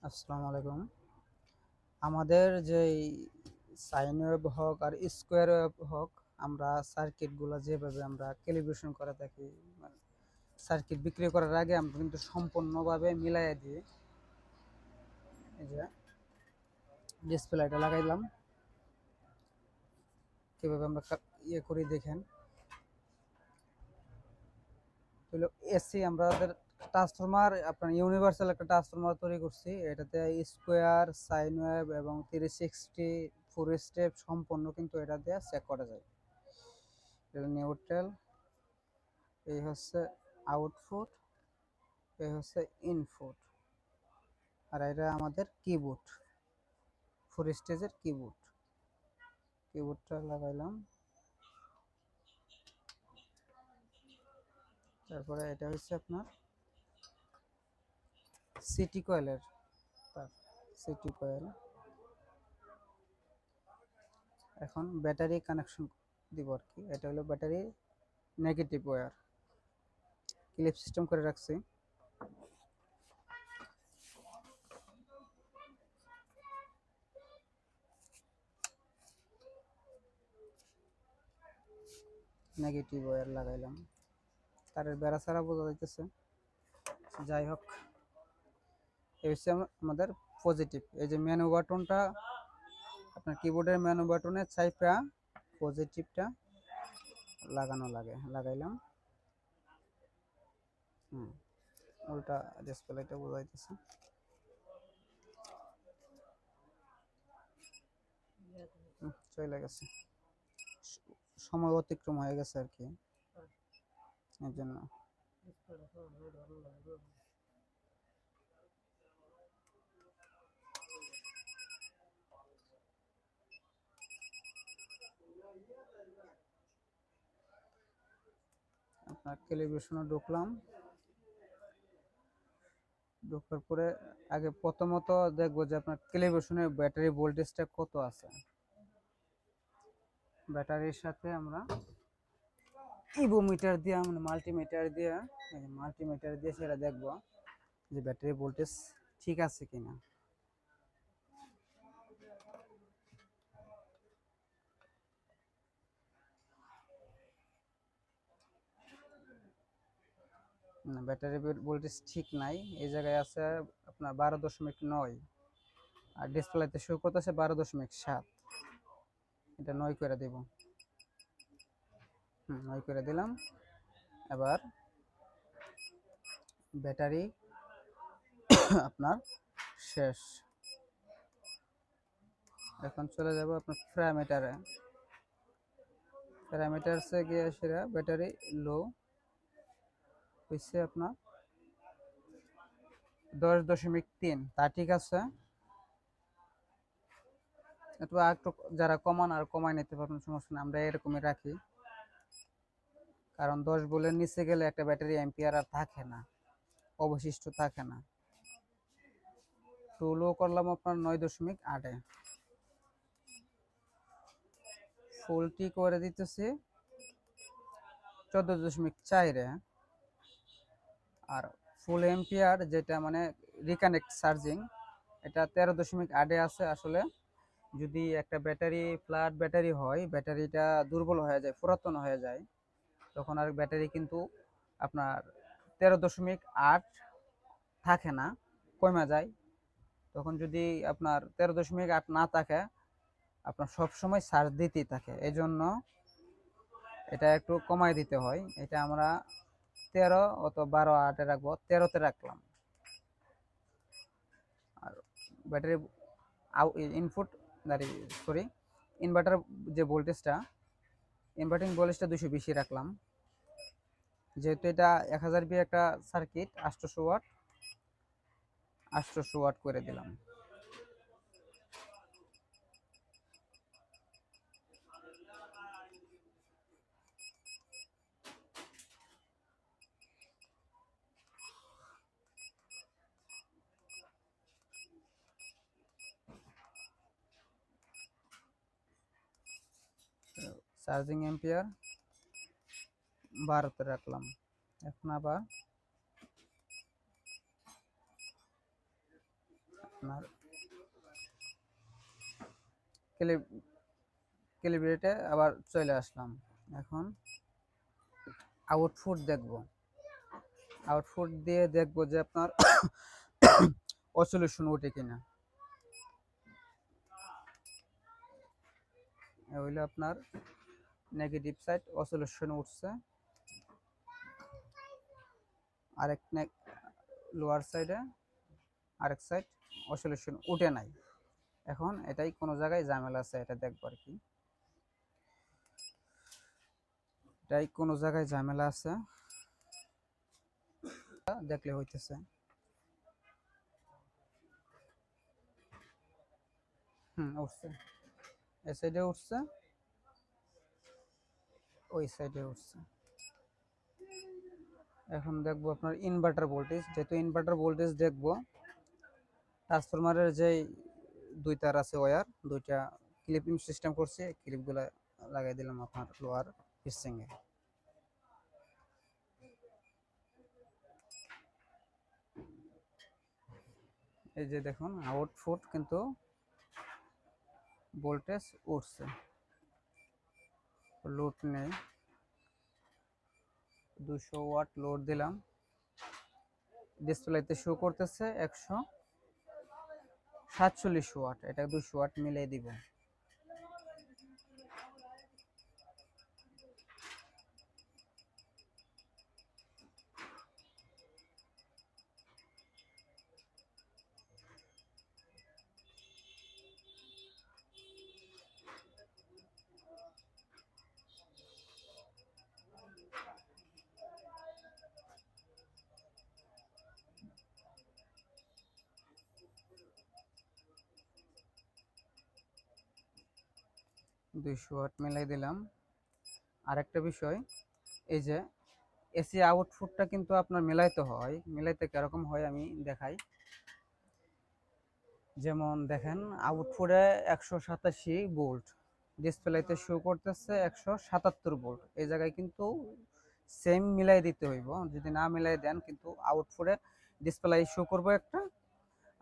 আসসালামু আলাইকুম। আমাদের যেই সাইন ওয়েভ হোক আর স্কোয়ার ওয়েভ হোক, আমরা সার্কিটগুলো যেভাবে আমরা ক্যালিব্রেশন করে থাকি, মানে সার্কিট বিক্রি করার আগে আমরা কিন্তু সম্পূর্ণভাবে মিলাইয়া দিই। এই যে ডিসপ্লেটা লাগাইলাম, কীভাবে আমরা করি দেখেন। হলো এসি আমাদের ট্রান্সফরমার, আপনার ইউনিভার্সাল একটা ট্রান্সফরমার তৈরি করছি। এটাতে স্কোয়ার, সাইন ওয়েভ এবং 360 ফোর স্টেপ সম্পূর্ণ কিন্তু এটা দিয়ে চেক করা যায়। এটা নিউট্রাল, এই হচ্ছে আউটপুট, এই হচ্ছে ইনপুট, আর এটা আমাদের কিবোর্ড, ফোর স্টেজের কিবোর্ড। কিবোর্ডটা লাগাইলাম, তারপরে এটা হচ্ছে আপনার সিটি কয়েলের তার, সিটি কয়েল। এখন ব্যাটারি কানেকশন দিব আর কি। এটা হলো battery negative wire, clip system করে রাখছি। নেগেটিভ ওয়্যার লাগাইলাম, তারের বেড়া ছাড়া বোঝা যাইতেছে। যাই হোক, এই হচ্ছে আমাদের পজিটিভ। এই যে মেনু বাটনটা, আপনার কিবোর্ডের মেনু বাটনে চাইপা পজিটিভটা লাগানো লাগে, লাগাইলাম। উল্টা ডিসপ্লেটা বোঝাইতেছে। চলে গেছে, সময় অতিক্রম হয়ে গেছে আর কি, এর জন্য। আপনার ক্যালিব্রেশনে ঢুকলাম, ঢোকার পরে আগে প্রথমত দেখবো যে আপনার ক্যালিব্রেশনের ব্যাটারি ভোল্টেজটা কত আছে। ব্যাটারির সাথে আমরা ইভোমিটার দিয়ে, মানে মাল্টিমিটার দিয়ে সেটা দেখবো যে ব্যাটারি ভোল্টেজ ঠিক আছে কিনা। না, ব্যাটারি ভোল্টেজ ঠিক নাই, এই জায়গায় আছে আপনার 12.9, আর ডিসপ্লেতে শো করতেছে 12.7। এটা 9 করে দেব। 9 করে দিলাম। এবার ব্যাটারি আপনার শেষ। এখন চলে যাব আপনার প্যারামিটারে। প্যারামিটারসে গিয়ে সেটা ব্যাটারি লো হচ্ছে আপনার 10.3। তা ঠিক আছে। একটু একটু যারা কমান আর কমায় নিতে পারবেন, সমস্যা নেই, আমরা এরকমই রাখি। কারণ 10 ভোল্টের নিচে গেলে একটা ব্যাটারি অ্যাম্পিয়ার আর থাকে না, অবশিষ্ট থাকে না। টু লো করলাম আপনার 9.8-এ, ফুলটি করে দিতেছি 14.4-এ। আর ফুল এম্পিয়ার যেটা মানে রিকানেক্ট চার্জিং, এটা 13.8-এ আছে। আসলে যদি একটা ব্যাটারি ফ্ল্যাট ব্যাটারি হয়, ব্যাটারিটা দুর্বল হয়ে যায়, পুরাতন হয়ে যায়, তখন আর ব্যাটারি কিন্তু আপনার 13.8 থাকে না, কমে যায়। তখন যদি আপনার 13.8 না থাকে, আপনার সবসময় চার্জ দিতেই থাকে। এই জন্য এটা একটু কমাই দিতে হয়। এটা আমরা 13 অথবা 12.8-এ রাখবো, 13-তে রাখলাম। আর ব্যাটারি ইনপুট, সরি, ইনভার্টার যে ভোল্টেজটা, ইনভার্টিং ভোল্টেজটা 220 রাখলাম। যেহেতু এটা 1000 বি একটা সার্কিট, 800 ওয়াট, 800 ওয়াট করে দিলাম। চার্জিং এম্পিয়ার 12-তে রাখলাম। এখন আবার আপনার ক্যালিব্রেটে আবার চলে আসলাম। এখন আউটপুট দেখব, আউটপুট দিয়ে দেখব যে আপনার অসিলেশন ওঠে কিনা। হইলে আপনার নেগেটিভ সাইড অসিলেশন উঠছে, আরেক লোয়ার সাইডে আরেক সাইড অসিলেশন উঠে নাই। এখন এটাই কোনো জায়গায় ঝামেলা আছে, এটা দেখব আর কি। এটাই কোনো জায়গায় ঝামেলা আছে, দেখলে হইতেছে। উঠছে, এই সাইডে উঠছে, ওই সাইডে উঠছে। এখন দেখবো আপনার ইনভার্টার ভোল্টেজ, যেহেতু ইনভার্টার ভোল্টেজ দেখবো, ট্রান্সফরমারের যে দুই তার আছে ওয়্যার, দুইটা ক্লিপিং সিস্টেম করছে, ক্লিপগুলো লাগাই দিলাম আপনার লোয়ার হিটসিংয়ে। এই যে দেখুন আউটপুট কিন্তু ভোল্টেজ উঠছে, লোড নেই, 200 ওয়াট লোড দিলাম, ডিসপ্লেতে শো করতেছে 147 ওয়াট। এটা 200 ওয়াট মিলিয়ে দিব। দুইশো ওয়াট মিলাই দিলাম। আরেকটা বিষয়, এই যে এসি আউটপুটটা কিন্তু আপনার মিলাইতে হয়, মিলাইতে কিরকম হয় আমি দেখাই। যেমন দেখেন আউটপুটে 187 ভোল্ট, ডিসপ্লেতে শো করতেছে 177 ভোল্ট। এই জায়গায় কিন্তু সেম মিলাই দিতে হইব, যদি না মিলাই দেন কিন্তু আউটপুটে ডিসপ্লে শো করবো একটা,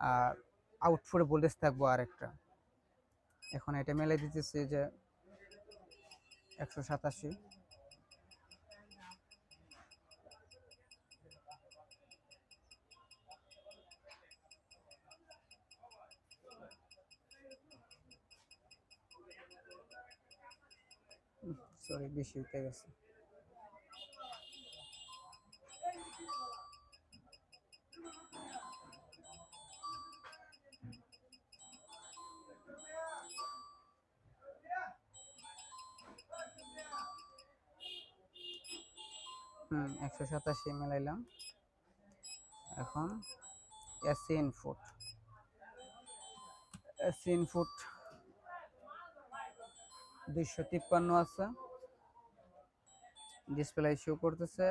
আর আউটপুটে ভোল্টেজ থাকবো আরেকটা। এখন এটা মিলাই দিতেছি যে 187। সরি, বেশি উঠে গেছে। হুম, 187 মিলাইলাম। এখন এসি ইনপুট, এসি ইনপুট 253 আছে, ডিসপ্লে শো করতেছে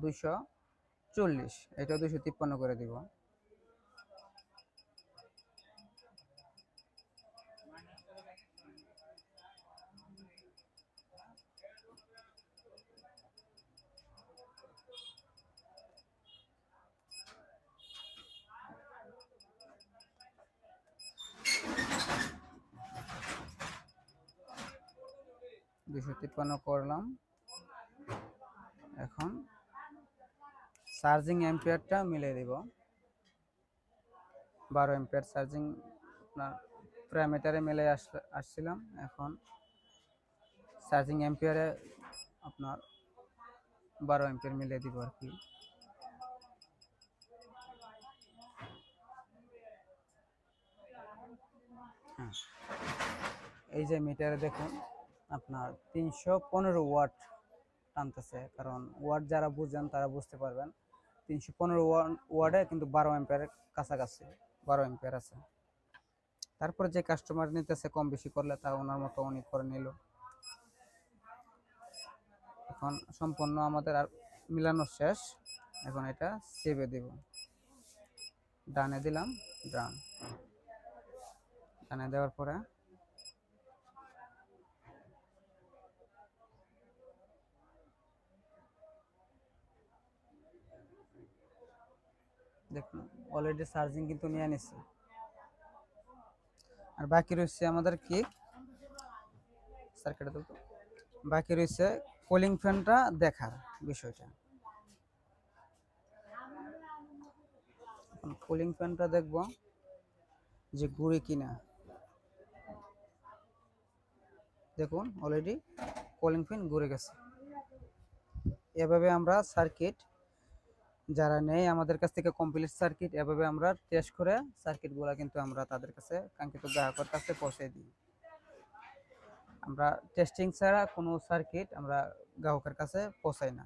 240, এটা 253 করে দিব। দুইশো তিপ্পান্ন করলাম। এখন চার্জিং অ্যাম্পিয়ারটা মিলিয়ে দিব। 12 অ্যাম্পিয়ার চার্জিং আপনার প্যারামিটারে মিলে আসছিলাম। এখন চার্জিং অ্যাম্পিয়ারে আপনার 12 অ্যাম্পিয়ার মিলিয়ে দিব আর কি। হ্যাঁ, এই যে মিটারে দেখুন আপনার 315 ওয়াট টানতেছে, কারণ ওয়াট যারা বুঝেন তারা বুঝতে পারবেন। 315 ওয়াটে কিন্তু 12 অ্যাম্পিয়ারের কাছাকাছি 12 অ্যাম্পিয়ার আছে। তারপরে যে কাস্টমার নিতেছে কম বেশি করলে তা ওনার মতো উনি করে নিল। এখন সম্পূর্ণ আমাদের আর মিলানো শেষ। এখন এটা সেভে দিব, ডানে দিলাম, ডানে দেওয়ার পরে দেখুন অলরেডি চার্জিং কিন্তু নিয়ে নিচ্ছে। আর বাকি রয়েছে আমাদের কি সার্কিটে, বাকি রয়েছে কুলিং ফ্যানটা দেখার বিষয়টা। কুলিং ফ্যানটা দেখব যে ঘুরে কিনা। দেখুন অলরেডি কুলিং ফ্যান ঘুরে গেছে। এভাবে আমরা সার্কিট যারা নেই আমাদের কাছ থেকে কমপ্লিট সার্কিট, এভাবে আমরা টেস্ট করে সার্কিটগুলো কিন্তু আমরা তাদের কাছে কাঙ্ক্ষিত গ্রাহকের কাছে পৌঁছে দিই। আমরা টেস্টিং ছাড়া কোনো সার্কিট আমরা গ্রাহকের কাছে পৌঁছাই না।